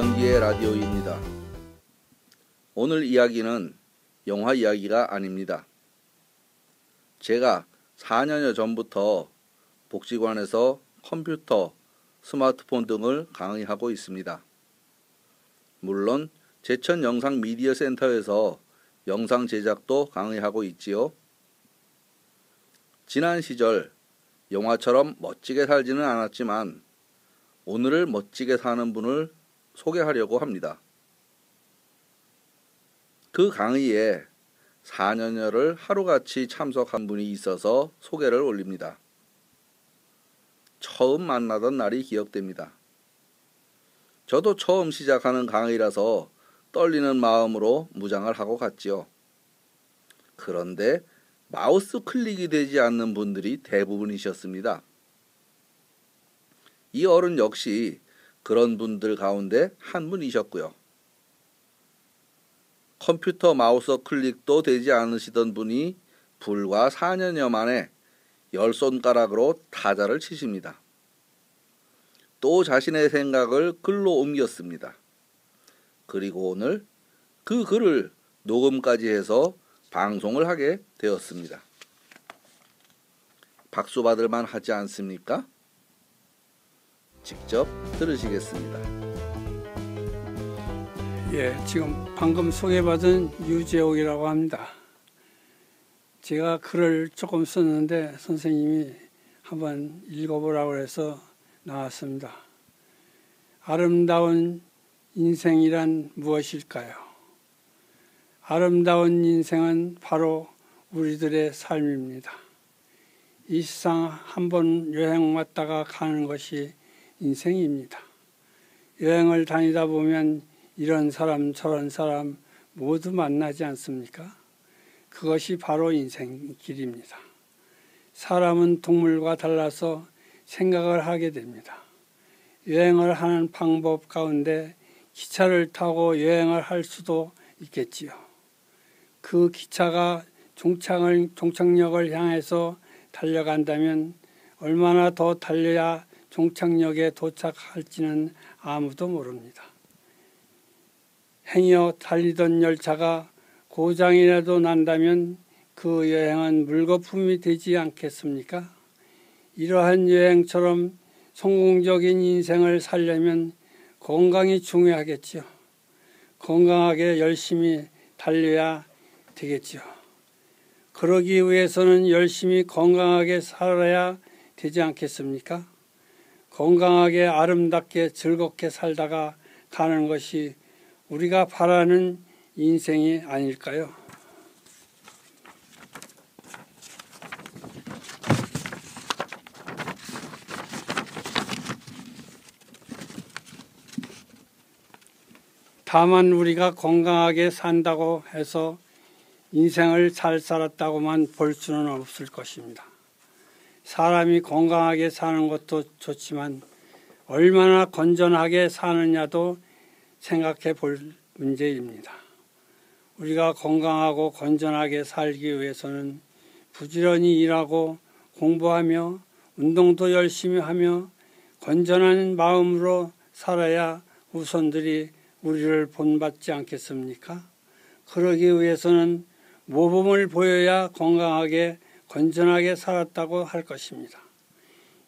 박정기의 라디오입니다. 오늘 이야기는 영화 이야기가 아닙니다. 제가 4년여 전부터 복지관에서 컴퓨터, 스마트폰 등을 강의하고 있습니다. 물론 제천 영상 미디어 센터에서 영상 제작도 강의하고 있지요. 지난 시절 영화처럼 멋지게 살지는 않았지만 오늘을 멋지게 사는 분을 소개하려고 합니다. 그 강의에 4년여를 하루같이 참석한 분이 있어서 소개를 올립니다. 처음 만나던 날이 기억됩니다. 저도 처음 시작하는 강의라서 떨리는 마음으로 무장을 하고 갔지요. 그런데 마우스 클릭이 되지 않는 분들이 대부분이셨습니다. 이 어른 역시 그런 분들 가운데 한 분이셨고요. 컴퓨터 마우스 클릭도 되지 않으시던 분이 불과 4년여 만에 10손가락으로 타자를 치십니다. 또 자신의 생각을 글로 옮겼습니다. 그리고 오늘 그 글을 녹음까지 해서 방송을 하게 되었습니다. 박수 받을 만 하지 않습니까? 직접 들으시겠습니다. 지금 방금 소개받은 유재옥이라고 합니다. 제가 글을 조금 썼는데 선생님이 한번 읽어보라고 해서 나왔습니다. 아름다운 인생이란 무엇일까요? 아름다운 인생은 바로 우리들의 삶입니다. 이 세상 한 번 여행 왔다가 가는 것이 인생입니다. 여행을 다니다 보면 이런 사람 저런 사람 모두 만나지 않습니까? 그것이 바로 인생길입니다. 사람은 동물과 달라서 생각을 하게 됩니다. 여행을 하는 방법 가운데 기차를 타고 여행을 할 수도 있겠지요. 그 기차가 종착역을 향해서 달려간다면 얼마나 더 달려야 종착역에 도착할지는 아무도 모릅니다. 행여 달리던 열차가 고장이라도 난다면 그 여행은 물거품이 되지 않겠습니까? 이러한 여행처럼 성공적인 인생을 살려면 건강이 중요하겠지요. 건강하게 열심히 달려야 되겠지요. 그러기 위해서는 열심히 건강하게 살아야 되지 않겠습니까? 건강하게 아름답게 즐겁게 살다가 가는 것이 우리가 바라는 인생이 아닐까요? 다만 우리가 건강하게 산다고 해서 인생을 잘 살았다고만 볼 수는 없을 것입니다. 사람이 건강하게 사는 것도 좋지만 얼마나 건전하게 사느냐도 생각해 볼 문제입니다. 우리가 건강하고 건전하게 살기 위해서는 부지런히 일하고 공부하며 운동도 열심히 하며 건전한 마음으로 살아야 후손들이 우리를 본받지 않겠습니까? 그러기 위해서는 모범을 보여야 건강하게 건전하게 살았다고 할 것입니다.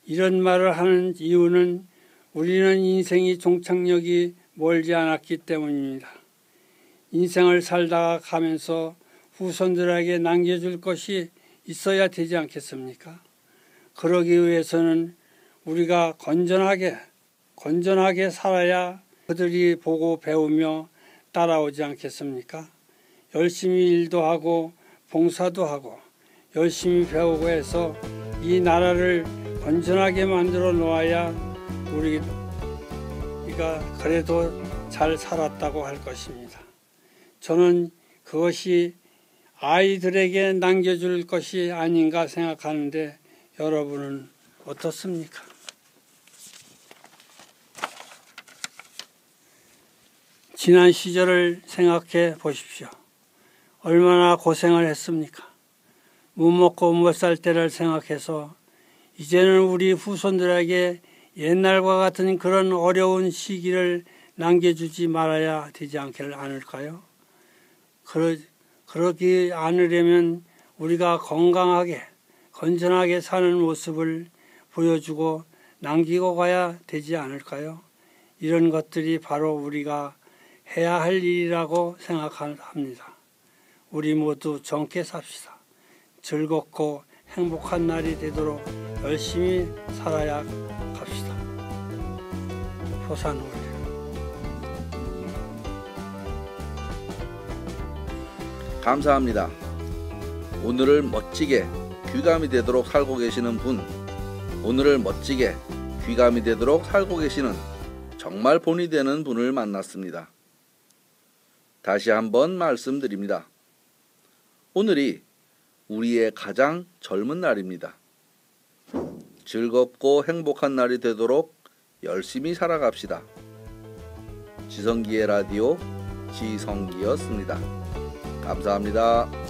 이런 말을 하는 이유는 우리는 인생이 종착역이 멀지 않았기 때문입니다. 인생을 살다가 가면서 후손들에게 남겨줄 것이 있어야 되지 않겠습니까? 그러기 위해서는 우리가 건전하게 살아야 그들이 보고 배우며 따라오지 않겠습니까? 열심히 일도 하고 봉사도 하고 열심히 배우고 해서 이 나라를 건전하게 만들어 놓아야 우리가 그래도 잘 살았다고 할 것입니다. 저는 그것이 아이들에게 남겨줄 것이 아닌가 생각하는데 여러분은 어떻습니까? 지난 시절을 생각해 보십시오. 얼마나 고생을 했습니까? 못 먹고 못 살 때를 생각해서 이제는 우리 후손들에게 옛날과 같은 그런 어려운 시기를 남겨주지 말아야 되지 않을까요? 그러지 않으려면 우리가 건강하게 건전하게 사는 모습을 보여주고 남기고 가야 되지 않을까요? 이런 것들이 바로 우리가 해야 할 일이라고 생각합니다. 우리 모두 정케 삽시다. 즐겁고 행복한 날이 되도록 열심히 살아야 합시다. 호산우리. 감사합니다. 오늘을 멋지게 귀감이 되도록 살고 계시는 분, 오늘을 멋지게 귀감이 되도록 살고 계시는 정말 본이 되는 분을 만났습니다. 다시 한번 말씀드립니다. 오늘이 우리의 가장 젊은 날입니다. 즐겁고 행복한 날이 되도록 열심히 살아갑시다. 지성기의 라디오 지성기였습니다. 감사합니다.